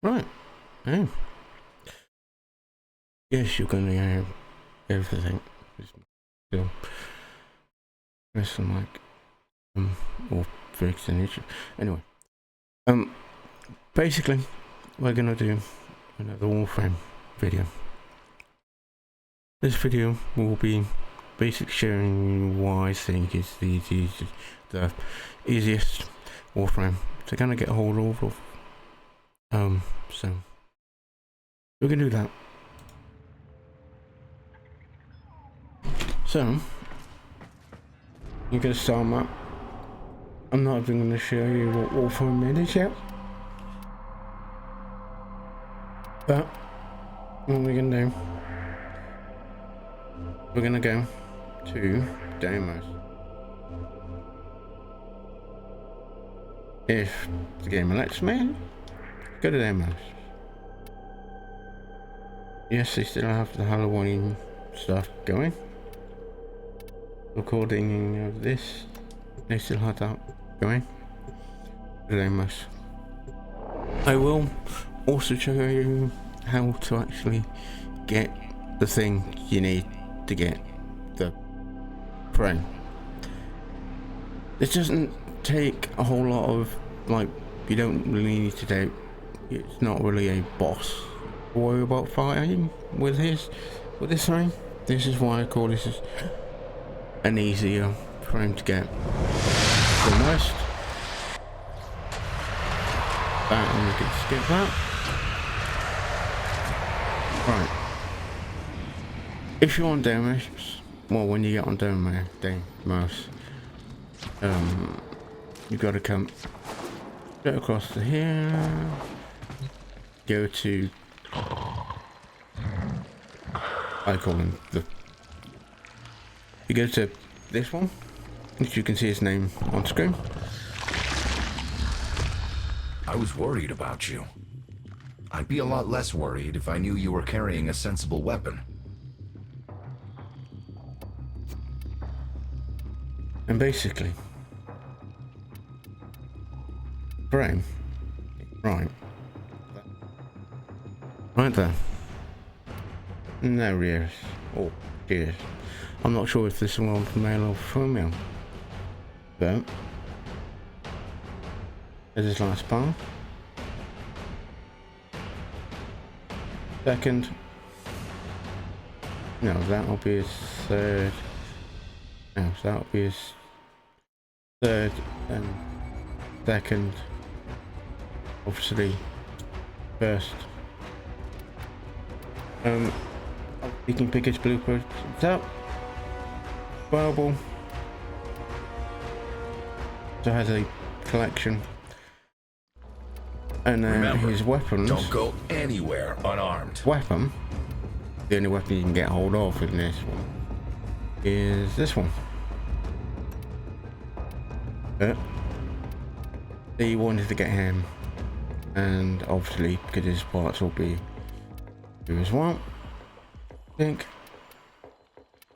Right. Oh. Yes, you're gonna have everything. Still, rest of like or fix an issue. Anyway, basically, we're gonna do another Warframe video. This video will be basically sharing why I think it's the easiest Warframe to kind of get a hold of. So we're gonna do that. So you're gonna start map. I'm not even gonna show you what Warframe is yet, but what we're gonna do, we're gonna go to demos. If the game lets me, go to demos. Yes, they still have the Halloween stuff going. Recording of this, they still have that going. Demos. I will also show you how to actually get the thing you need to get the frame. It doesn't take a whole lot of, like, you don't really need to do, it's not really a boss to worry about fighting with this frame. This is why I call this an easier frame to get than most. And we can skip that. Right. If you're on demos, well, when you get on demos, you gotta go across to here, go to, I call him you go to this one, which you can see his name on screen. I was worried about you. I'd be a lot less worried if I knew you were carrying a sensible weapon. And basically, frame, right there. No, yes. Oh, yes. I'm not sure if this one from male or female, but there's his last bar. Second, no, that'll be his third. No, so that'll be his third and second. Obviously, first. You can pick his blueprint up. Available. So it has a collection. And then remember, his weapons. Don't go anywhere unarmed. Weapon. The only weapon you can get hold of in this one is this one. But he wanted to get him, and obviously because his parts will be here as well. I think.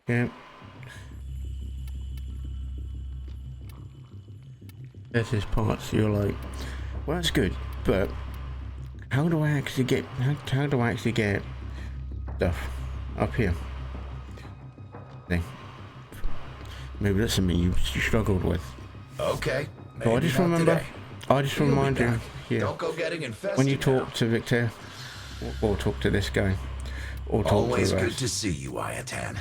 Yeah. There's his parts. You're like, well, that's good, but how do I actually get? How do I actually get stuff up here? Maybe that's something you struggled with. Okay. So I just remember. Today. I just remind you here. Don't go getting infested when you talk now. to Victor, or talk to this guy, or talk Always to the good rest. to see you, Ayatan.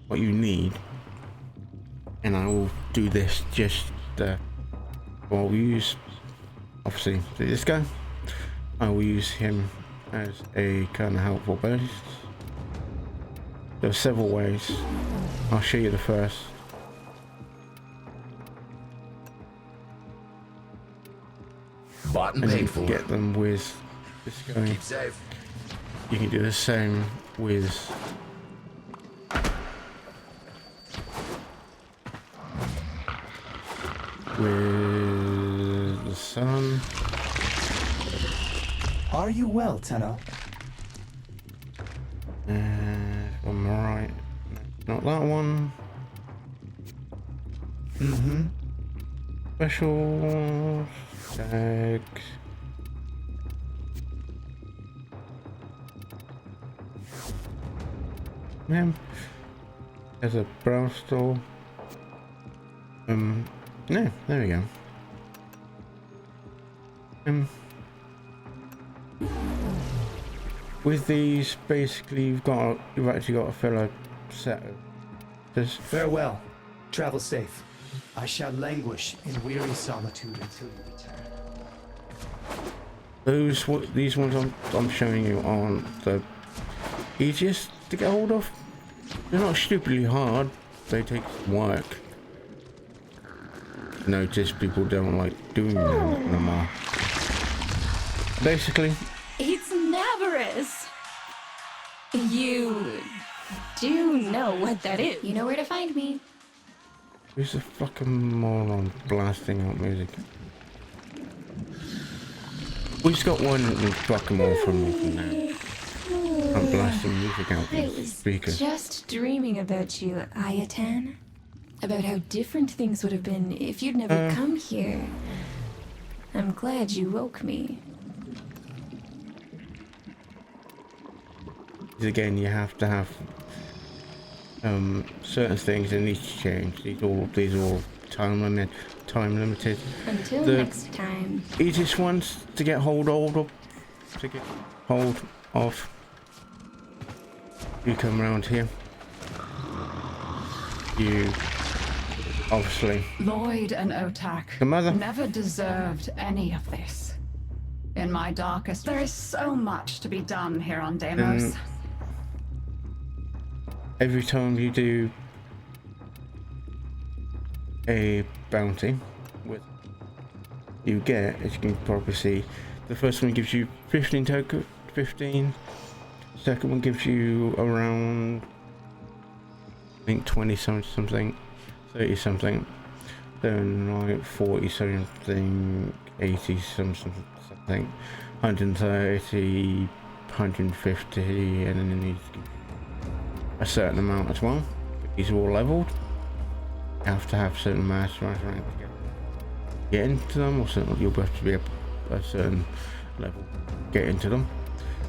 What you need, and I will do this just. Well, we use obviously this guy. I will use him as a kind of helpful base. There are several ways. I'll show you the first. Bought and And you paid can for. get them with this guy. Keep safe. You can do the same with the sun. Are you well, Tenno? On the right. Not that one. Special tags. Man, there's a brown store. No, there we go. With these, basically, you've actually got to fill a set of this. Farewell. Travel safe. I shall languish in weary solitude until you return. These ones I'm showing you aren't the easiest to get hold of. They're not stupidly hard. They take work. Notice people don't like doing them no more. Basically, it's Navarus. You do know what that is. You know where to find me. who's the fucking moron blasting out music? We just got one fucking more from me from now. I'm blasting music out I the was speaker. just dreaming about you, Ayatan. About how different things would have been if you'd never come here. I'm glad you woke me. Again, you have to have certain things that need to change. These are all time limited. Until The next time. easiest ones to get hold of, you come around here. You obviously Lloyd and Otak the mother. never deserved any of this. In my darkest, there is so much to be done here on Deimos. Every time you do a bounty, you get, as you can probably see, the first one gives you 15 token, 15. Second one gives you around, I think 20 something, 30 something, then like 40 something, 80 something, 130, 150, and then you need a certain amount as well. These are all leveled. You have to have certain master rank to get into them, or certainly you'll have to be a certain level to get into them.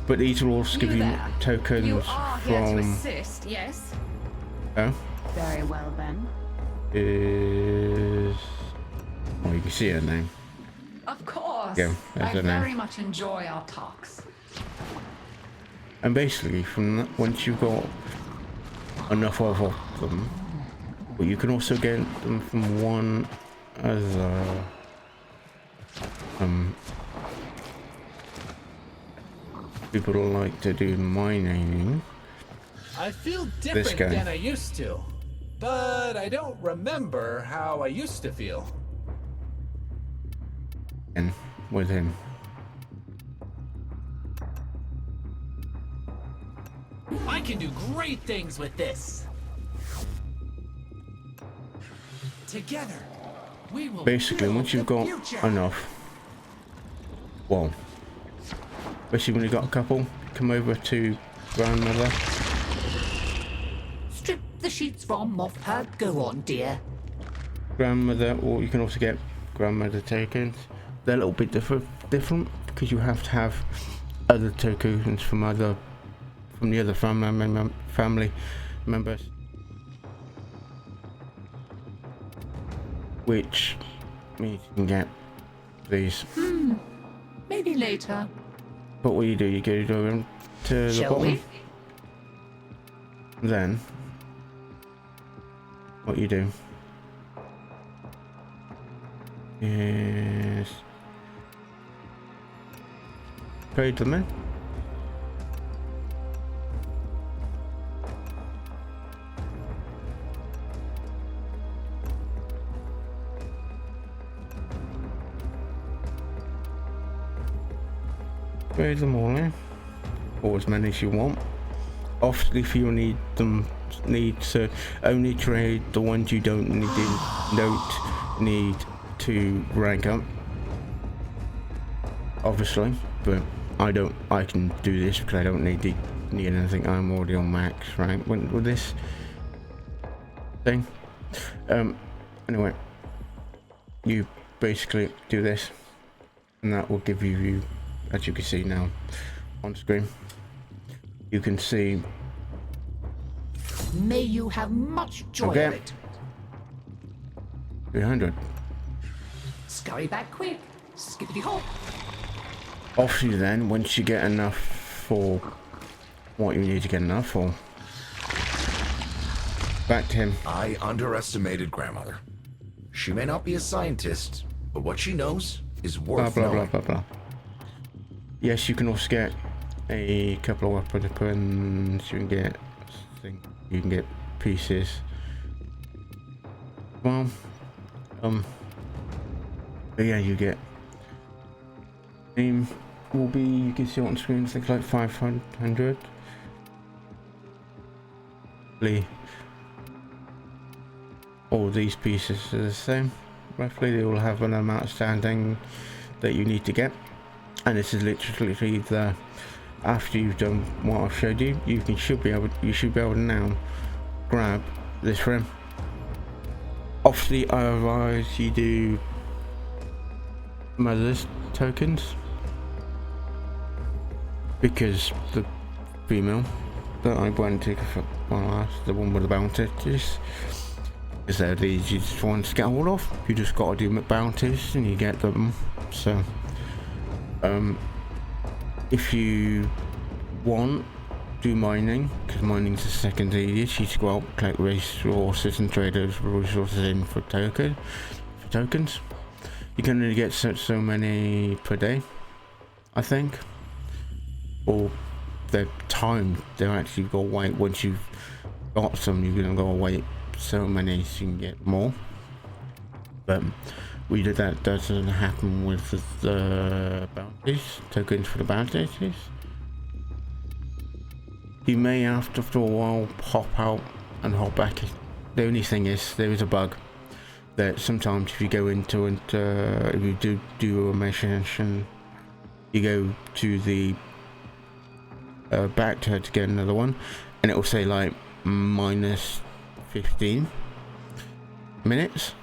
But these will also give you tokens You are here to from. assist, yes? Oh, Very well then. is. Oh, you can see her name. Of course. Yeah, that's I her name. very much enjoy our talks. And basically, from that, once you've got enough of them, but you can also get them from one other people who like to do mining. I feel This different guy. than I used to, but I don't remember how I used to feel. And with him, I can do great things with this. Together, we will basically, build once you've the got future. enough, well, especially when you've got a couple, come over to grandmother. Strip the sheets from off her. Go on, dear. Grandmother, or you can also get grandmother tokens. They're a little bit different because you have to have other tokens from the other family members, which means you can get these. Maybe later. But what you do, you go down to the Shall bottom. we? Then what you do is trade them in. Trade them all in, or as many as you want. Obviously, if you need to only trade the ones you don't need to rank up. Obviously, but I can do this because I don't need anything. I'm already on max rank with this thing. Anyway, you basically do this, and that will give you, as you can see now on screen, you can see. May you have much joy Okay. of it. 300. Scurry back quick. Skippity hop. Obviously then, once you get enough for what you need to get enough for, back to him. I underestimated grandmother. She may not be a scientist, but what she knows is Blah worth blah blah knowing. blah blah. Yes, you can also get a couple of weapons. You can get pieces. Well, but yeah, you get. Name will be, you can see on screen, I think like 500. All these pieces are the same. Roughly, they all have an amount standing that you need to get, and this is literally the. After you've done what I've showed you, you should be able to now grab this rim. Obviously, I advise you do mother's tokens, because the female that I went to for my last, the one with the bounties, is they're the easiest ones to get hold of. You just got to do bounties and you get them. So, if you want, do mining, because mining's the second easiest. You just go out, collect resources and trade those resources in for tokens. You can only get so many per day, I think. Or they're timed. They're actually got to wait. Once you've got some, you're gonna go wait so many so you can get more. But that doesn't happen with the bounties, tokens for the bounties. You may after a while hop out and hop back. The only thing is, there is a bug that sometimes if you go into it, if you do a mission, you go to the back to get another one, and it will say like minus 15 minutes,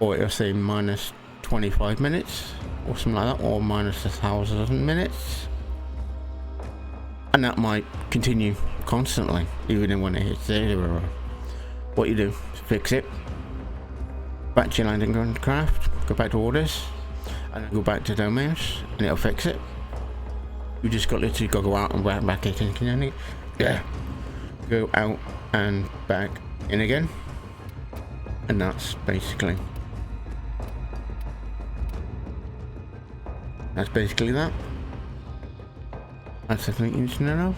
or it'll say minus 25 minutes or something like that, or minus 1,000 minutes, and that might continue constantly even when it hits 0. What you do is fix it, back to your landing ground craft, go back to orders, and then go back to domains, and it'll fix it. You just got literally got to go out and back in. Yeah, go out and back in again, and that's basically that. That's everything you need to know.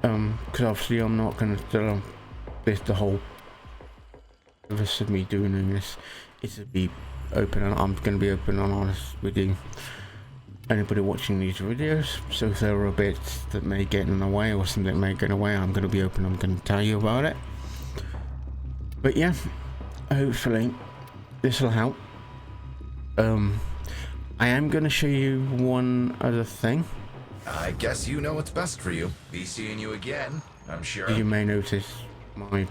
Because obviously I'm not going to tell this the whole purpose of me doing this is to be open, and I'm going to be open and honest with you, anybody watching these videos. So if there are bits that may get in the way or something that may get in the way, I'm going to be open. I'm going to tell you about it. But yeah, hopefully this will help. I am going to show you one other thing. I guess you know what's best for you. Be seeing you again, I'm sure. You may notice my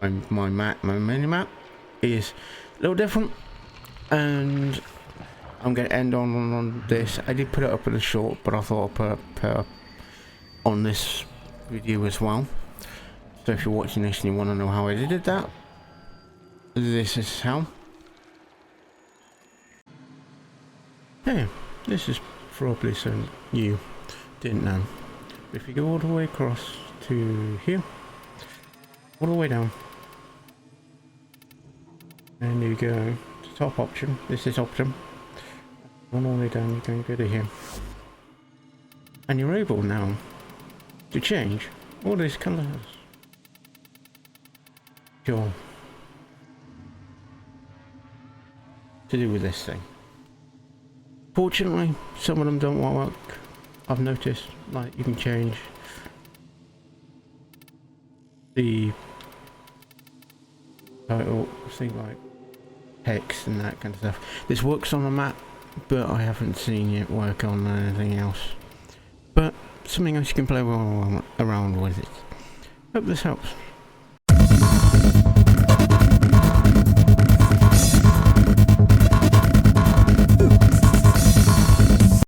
mini map is a little different, and I'm going to end on this. I did put it up in a short, but I thought I'd put it up on this video as well. So if you're watching this and you want to know how I did that, this is how. Yeah, this is probably something you didn't know. If you go all the way across to here, all the way down, and you go to top option, this is option, all the way down, you can go to here, and you're able now to change all these colours. Sure. To do with this thing. Fortunately, some of them don't work. I've noticed, like, you can change the title, things like text and that kind of stuff. This works on the map, but I haven't seen it work on anything else. But something else you can play around with it. Hope this helps.